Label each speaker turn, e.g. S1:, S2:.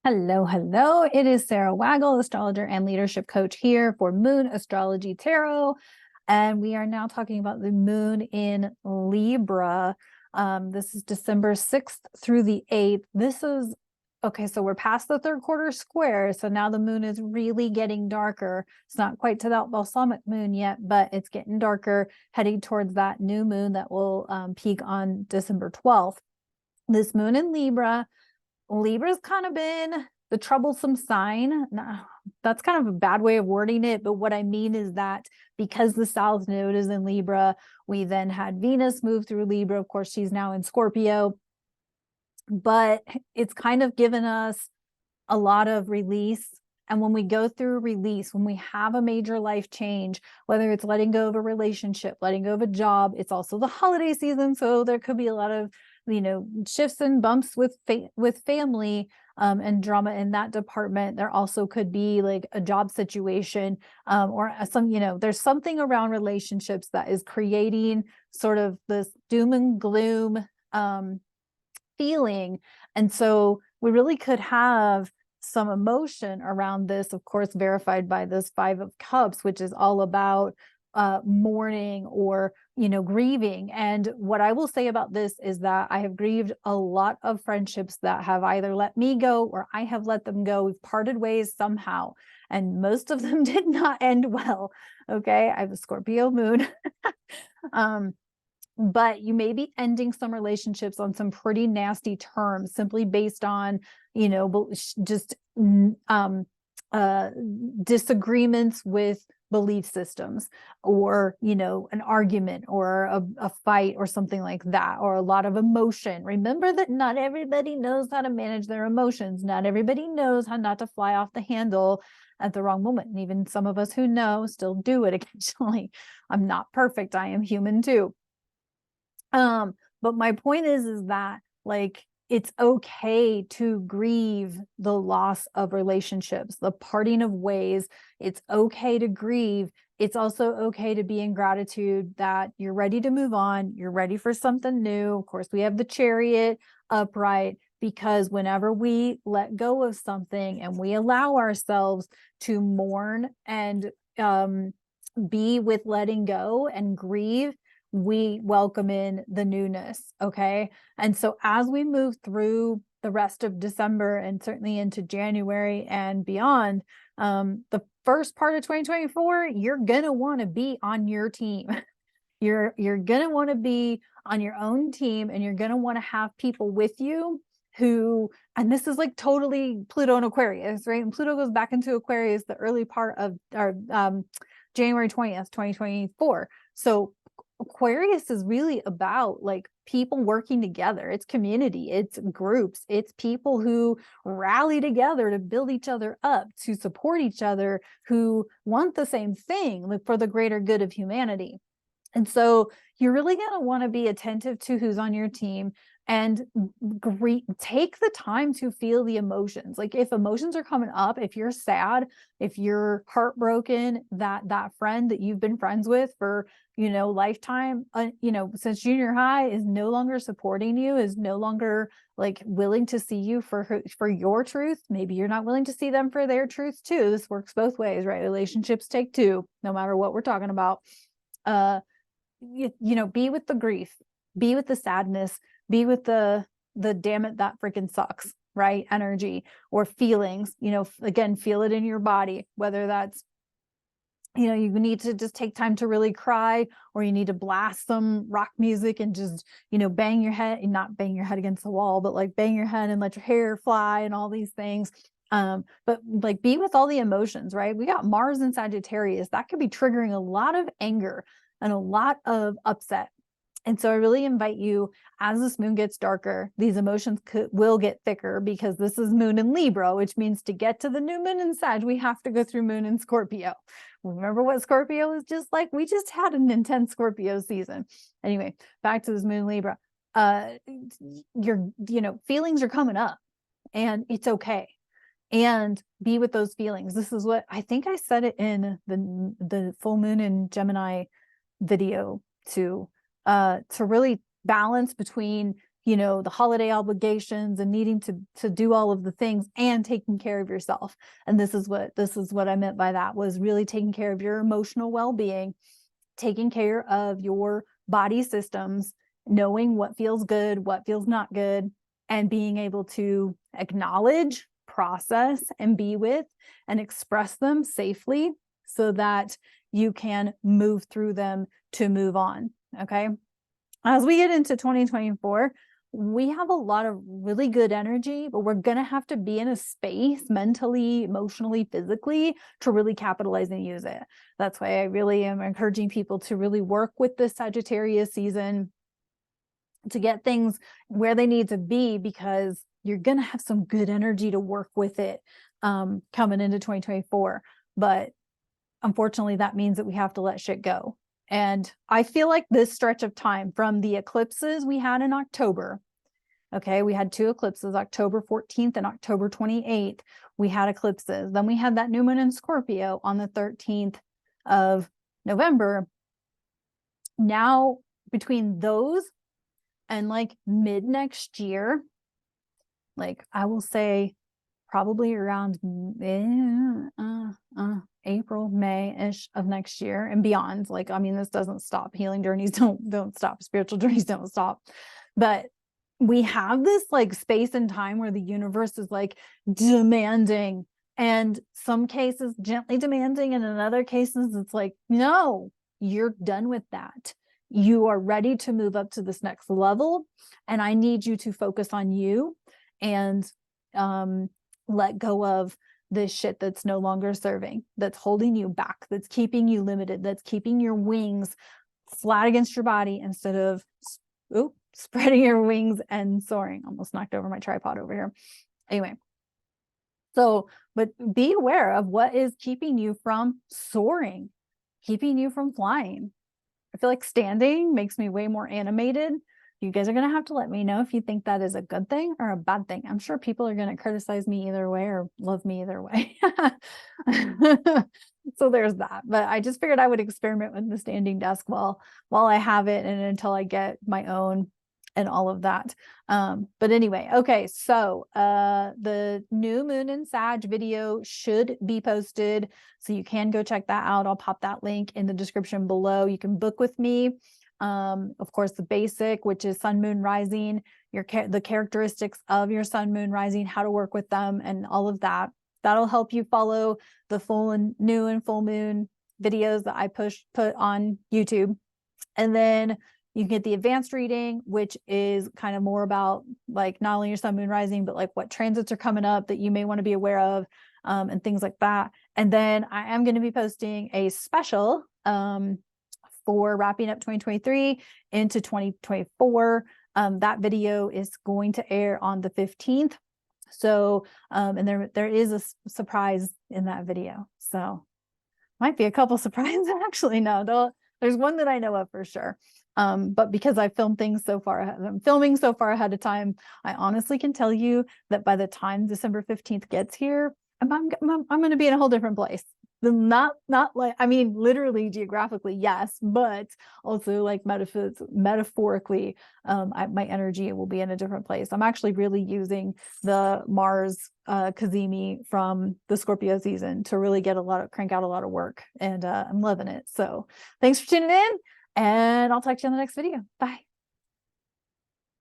S1: Hello, hello. It is Sarah Waggle, astrologer and leadership coach here for Moon Astrology Tarot. And we are now talking about the moon in Libra. This is December 6th through the 8th. Okay, so we're past the third quarter square. So now the moon is really getting darker. It's not quite to that balsamic moon yet, but it's getting darker, heading towards that new moon that will peak on December 12th. This moon in Libra's kind of been the troublesome sign. That's kind of a bad way of wording it, but what I mean is that because the South Node is in Libra, we then had Venus move through Libra. Of course, she's now in Scorpio, but it's kind of given us a lot of release. And when we go through release, when we have a major life change, whether it's letting go of a relationship, letting go of a job, it's also the holiday season. So there could be a lot of, shifts and bumps with family and drama in that department. There also could be like a job situation or there's something around relationships that is creating sort of this doom and gloom feeling. And so we really could have some emotion around this, of course, verified by this Five of Cups, which is all about mourning or, grieving. And what I will say about this is that I have grieved a lot of friendships that have either let me go or I have let them go. We've parted ways somehow, and most of them did not end well. Okay. I have a Scorpio moon. But you may be ending some relationships on some pretty nasty terms simply based on, just disagreements with belief systems or, an argument or a fight or something like that, or a lot of emotion. Remember that not everybody knows how to manage their emotions. Not everybody knows how not to fly off the handle at the wrong moment. And even some of us who know still do it occasionally. I'm not perfect. I am human too. But my point is that like, it's okay to grieve the loss of relationships, the parting of ways. It's okay to grieve. It's also okay to be in gratitude that you're ready to move on. You're ready for something new. Of course, we have the Chariot upright, because whenever we let go of something and we allow ourselves to mourn and be with letting go and grieve, we welcome in the newness. Okay. And so as we move through the rest of December and certainly into January and beyond, the first part of 2024, you're going to want to be on your team. You're going to want to be on your own team, and you're going to want to have people with you who, and this is like totally Pluto and Aquarius, right? And Pluto goes back into Aquarius the early part of our January 20th, 2024. So Aquarius is really about like people working together. It's community, it's groups, it's people who rally together to build each other up, to support each other, who want the same thing, like for the greater good of humanity. And so you're really going to want to be attentive to who's on your team and take the time to feel the emotions. Like if emotions are coming up, if you're sad, if you're heartbroken, that friend that you've been friends with for, lifetime, since junior high is no longer supporting you, is no longer like willing to see you for your truth. Maybe you're not willing to see them for their truth too. This works both ways, right? Relationships take two, no matter what we're talking about. Be with the grief, be with the sadness, be with the damn it, that freaking sucks, right? Energy or feelings, again, feel it in your body, whether that's, you need to just take time to really cry, or you need to blast some rock music and just, bang your head, and not bang your head against the wall, but like bang your head and let your hair fly and all these things. But like be with all the emotions, right? We got Mars in Sagittarius. That could be triggering a lot of anger and a lot of upset. And so I really invite you, as this moon gets darker, these emotions will get thicker, because this is moon in Libra, which means to get to the new moon in Sag, we have to go through moon in Scorpio. Remember what Scorpio is just like? We just had an intense Scorpio season. Anyway, back to this moon Libra. Your, feelings are coming up, and it's okay. And be with those feelings. This is what I think I said it in the full moon in Gemini video too, to really balance between, the holiday obligations and needing to do all of the things and taking care of yourself. And this is what I meant by that, was really taking care of your emotional well-being, taking care of your body systems, knowing what feels good, what feels not good, and being able to acknowledge, process, and be with and express them safely so that you can move through them to move on. Okay. As we get into 2024, we have a lot of really good energy, but we're going to have to be in a space mentally, emotionally, physically to really capitalize and use it. That's why I really am encouraging people to really work with this Sagittarius season to get things where they need to be, because you're going to have some good energy to work with it coming into 2024. But unfortunately, that means that we have to let shit go. And I feel like this stretch of time from the eclipses we had in October, okay, we had 2 eclipses, October 14th and October 28th, we had eclipses. Then we had that new moon in Scorpio on the 13th of November. Now, between those and like mid next year, like I will say probably around April, May-ish of next year and beyond. Like, I mean, this doesn't stop. Healing journeys don't stop. Spiritual journeys don't stop. But we have this like space and time where the universe is like demanding, and some cases gently demanding, and in other cases it's like, no, you're done with that. You are ready to move up to this next level, and I need you to focus on you and let go of this shit that's no longer serving, that's holding you back, that's keeping you limited, that's keeping your wings flat against your body instead of spreading your wings and soaring. Almost knocked over my tripod over here. Anyway, so, but be aware of what is keeping you from soaring, keeping you from flying. I feel like standing makes me way more animated. You guys are going to have to let me know if you think that is a good thing or a bad thing. I'm sure people are going to criticize me either way or love me either way. So there's that. But I just figured I would experiment with the standing desk while I have it and until I get my own and all of that. But anyway, okay. So the new moon in Sag video should be posted. So you can go check that out. I'll pop that link in the description below. You can book with me. Of course, the basic, which is sun, moon, rising, the characteristics of your sun, moon, rising, how to work with them, and all of that. That'll help you follow the full and new and full moon videos that I put on YouTube. And then you can get the advanced reading, which is kind of more about like not only your sun, moon, rising, but like what transits are coming up that you may want to be aware of, and things like that. And then I am going to be posting a special for wrapping up 2023 into 2024. That video is going to air on the 15th. So, and there is a surprise in that video. So might be a couple surprises. Actually, no, there's one that I know of for sure. But because I filmed things so far ahead, I'm filming so far ahead of time, I honestly can tell you that by the time December 15th gets here, I'm going to be in a whole different place. Not like, I mean, literally geographically, yes, but also like metaphorically, my energy will be in a different place. I'm actually really using the Mars Kazemi from the Scorpio season to really crank out a lot of work, and I'm loving it. So thanks for tuning in, and I'll talk to you on the next video. Bye.